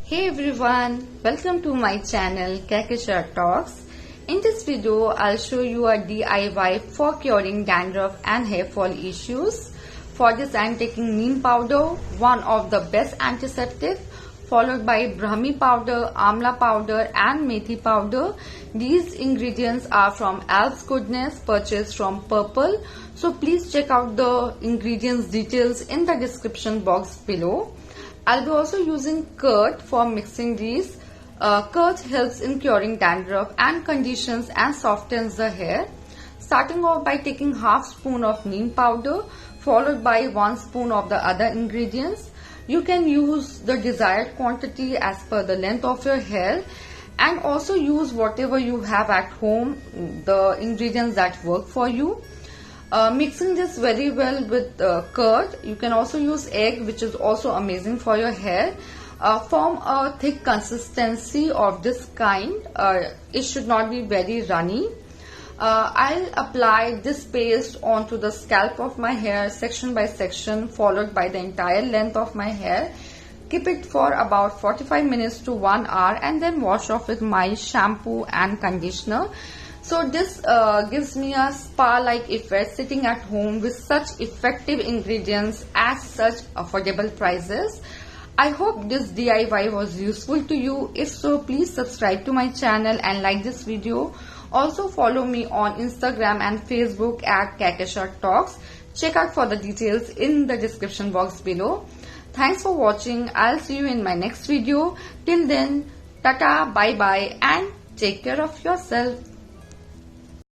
Hey everyone, welcome to my channel Kahkashan Talks. In this video, I'll show you a DIY for curing dandruff and hair fall issues. For this, I'm taking neem powder, one of the best antiseptic, followed by brahmi powder, amla powder and methi powder. These ingredients are from Alps Goodness, purchased from Purple. So please check out the ingredients details in the description box below. I'll be also using curd for mixing these. Curd helps in curing dandruff and conditions and softens the hair. Starting off by taking half spoon of neem powder followed by 1 spoon of the other ingredients. You can use the desired quantity as per the length of your hair and also use whatever you have at home, the ingredients that work for you. Mixing this very well with curd. You can also use egg, which is also amazing for your hair. Form a thick consistency of this kind. It should not be very runny. I'll apply this paste onto the scalp of my hair section by section, followed by the entire length of my hair. Keep it for about 45 minutes to 1 hour and then wash off with my shampoo and conditioner. So this gives me a spa-like effect sitting at home with such effective ingredients at such affordable prices. I hope this DIY was useful to you. If so, please subscribe to my channel and like this video. Also follow me on Instagram and Facebook at Kahkashan Talks. Check out for the details in the description box below. Thanks for watching. I'll see you in my next video. Till then, tata, bye bye and take care of yourself.